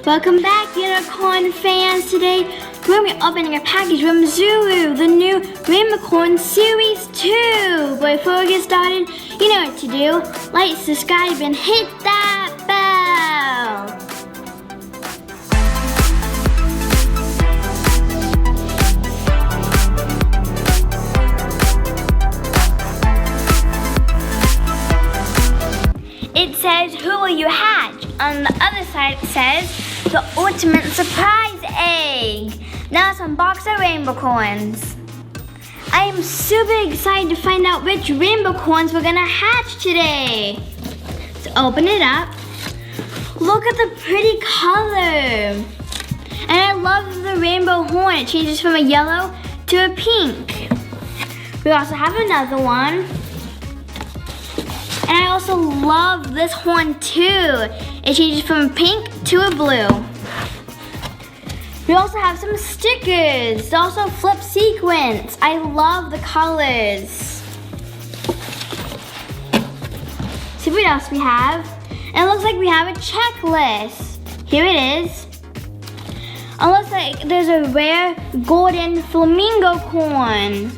Welcome back, unicorn fans. Today we're going to be opening a package from ZURU, the new Rainbocorns Series 2. But before we get started, you know what to do. Like, subscribe, and hit that bell. It says, who will you hatch? On the other side it says, the ultimate surprise egg. Now let's unbox our Rainbocorns. I am super excited to find out which Rainbocorns we're gonna hatch today. Let's open it up. Look at the pretty color. And I love the rainbow horn. It changes from a yellow to a pink. We also have another one. And I also love this horn too. It changes from pink to a blue. We also have some stickers. They also flip sequins. I love the colors. See what else we have. And it looks like we have a checklist. Here it is. It looks like there's a rare golden flamingocorn.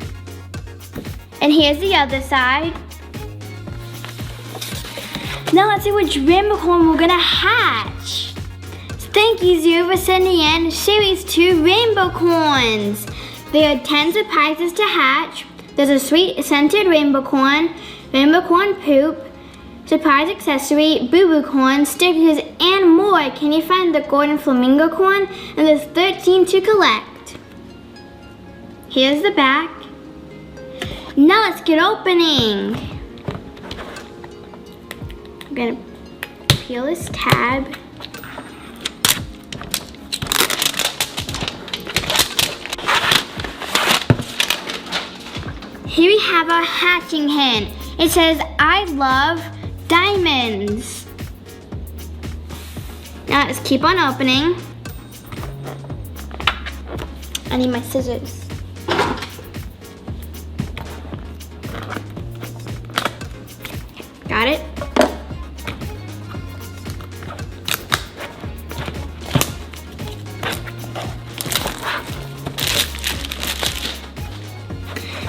And here's the other side. Now let's see which Rainbocorn we're gonna hatch. Thank you, ZURU, for sending in Series 2 Rainbocorns. There are 10 surprises to hatch. There's a sweet scented Rainbocorn, Rainbocorn poop, surprise accessory, BOO-BOOCORNS, stickers, and more. Can you find the golden flamingocorn? And there's 13 to collect. Here's the back. Now let's get opening. I'm gonna peel this tab. Here we have our hatching hint. It says, I love diamonds. Now let's keep on opening. I need my scissors. Got it?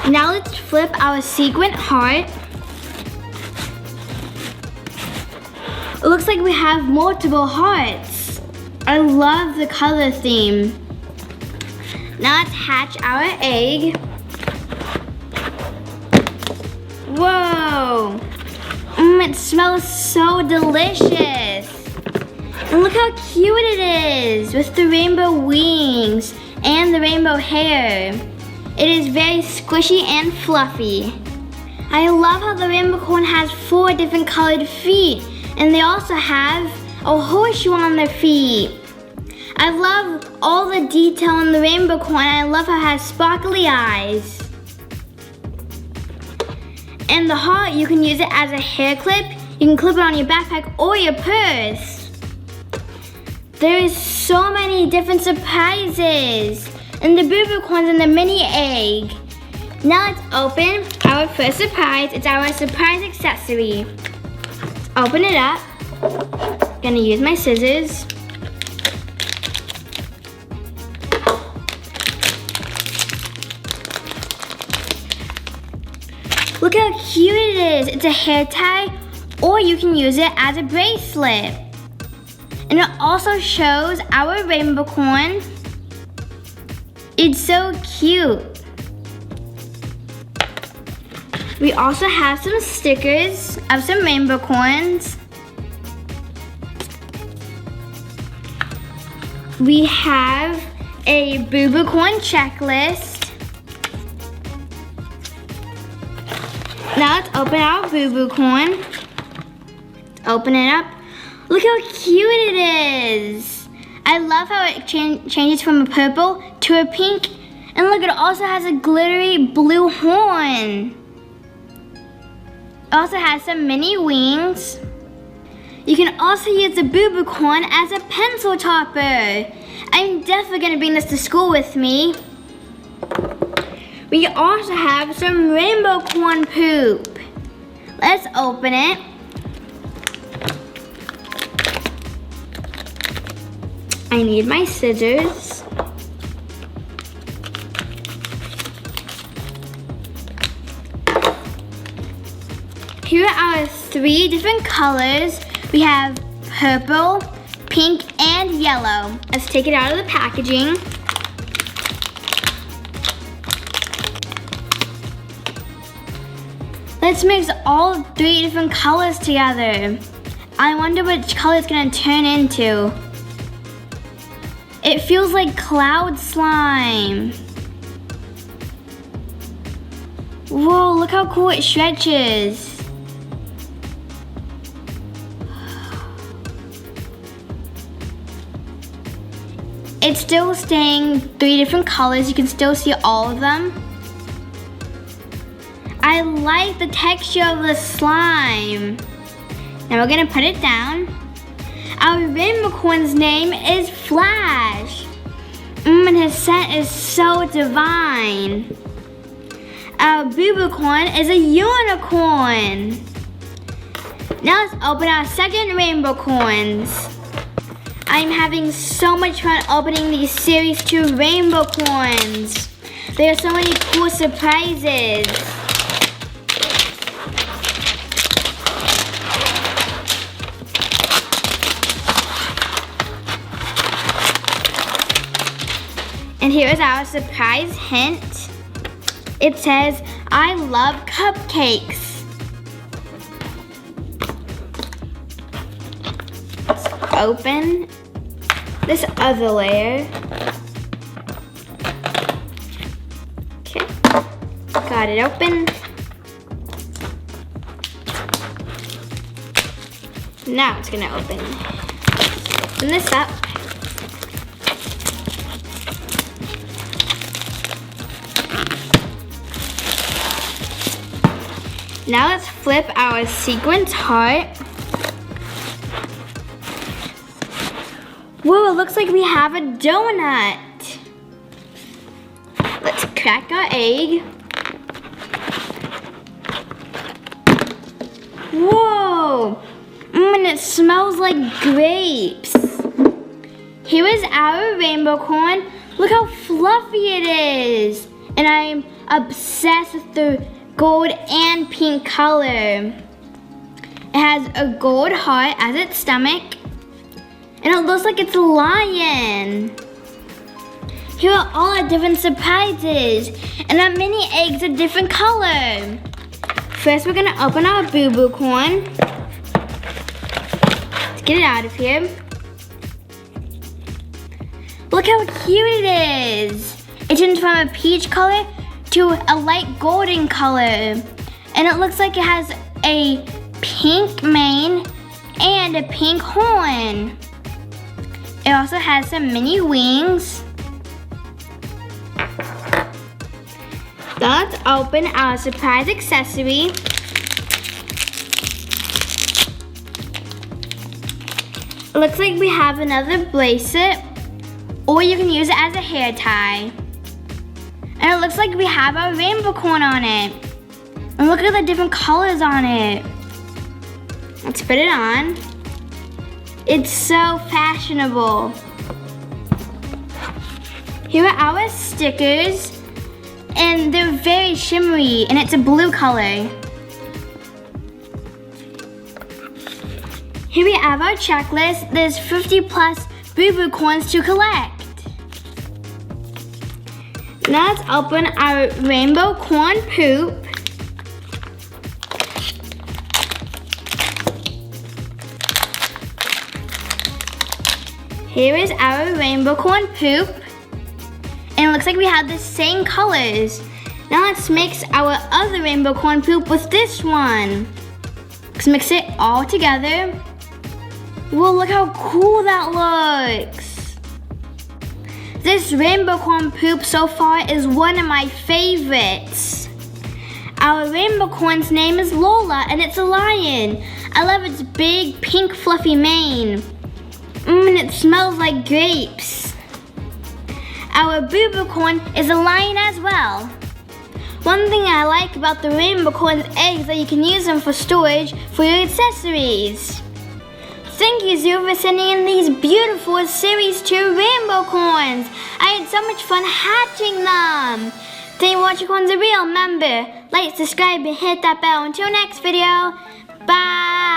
Now let's flip our sequin heart. It looks like we have multiple hearts. I love the color theme. Now let's hatch our egg. Whoa! It smells so delicious. And look how cute it is with the rainbow wings and the rainbow hair. It is very squishy and fluffy. I love how the Rainbocorn has 4 different colored feet, and they also have a horseshoe on their feet. I love all the detail in the Rainbocorn, and I love how it has sparkly eyes. And the heart, you can use it as a hair clip. You can clip it on your backpack or your purse. There is so many different surprises. And the BOO-BOOCORNS and the mini egg. Now let's open our first surprise. It's our surprise accessory. Let's open it up. Gonna use my scissors. Look how cute it is. It's a hair tie, or you can use it as a bracelet. And it also shows our Rainbocorn. It's so cute. We also have some stickers of some Rainbocorns. We have a BOO-BOOCORN checklist. Now let's open our BOO-BOOCORN. Let's open it up. Look how cute it is. I love how it changes from a purple to a pink. And look, it also has a glittery blue horn. It also has some mini wings. You can also use the BOO-BOOCORN as a pencil topper. I'm definitely gonna bring this to school with me. We also have some Rainbocorn poop. Let's open it. I need my scissors. Here are our 3 different colors. We have purple, pink, and yellow. Let's take it out of the packaging. Let's mix all 3 different colors together. I wonder which color it's gonna turn into. It feels like cloud slime. Whoa, look how cool it stretches. It's still staying 3 different colors. You can still see all of them. I like the texture of the slime. Now we're gonna put it down. Our Rainbocorn's name is Flash. And his scent is so divine. Our BOO-BOOCORN is a unicorn. Now let's open our second Rainbocorns. I'm having so much fun opening these Series 2 Rainbocorns. There are so many cool surprises. And here is our surprise hint. It says, I love cupcakes. Let's open this other layer. Okay, got it open. Now it's gonna open. Open this up. Now let's flip our sequins heart. Whoa, it looks like we have a donut. Let's crack our egg. Whoa, and it smells like grapes. Here is our Rainbocorn. Look how fluffy it is. And I'm obsessed with the gold and pink color. It has a gold heart as its stomach. And it looks like it's a lion. Here are all our different surprises. And our mini eggs are different color. First we're gonna open our BOO-BOOCORN. Let's get it out of here. Look how cute it is. It turns from a peach color to a light golden color. And it looks like it has a pink mane and a pink horn. It also has some mini wings. Let's open our surprise accessory. It looks like we have another bracelet, or you can use it as a hair tie. And it looks like we have our Rainbocorn on it. And look at the different colors on it. Let's put it on. It's so fashionable. Here are our stickers, and they're very shimmery, and it's a blue color. Here we have our checklist. There's 50 plus BOO-BOOCORNS to collect. Now let's open our Rainbocorn poop. Here is our Rainbocorn poop. And it looks like we have the same colors. Now let's mix our other Rainbocorn poop with this one. Let's mix it all together. Whoa, look how cool that looks. This Rainbocorn poop so far is one of my favorites. Our Rainbocorn's name is Lola, and it's a lion. I love its big pink fluffy mane. And it smells like grapes. Our BOO-BOOCORN is a lion as well. One thing I like about the Rainbocorn's eggs is that you can use them for storage for your accessories. Thank you, ZURU, for sending in these beautiful Series 2 Rainbocorns. I had so much fun hatching them. Thank you for watching Corns Are Real. Remember, like, subscribe, and hit that bell. Until next video, bye.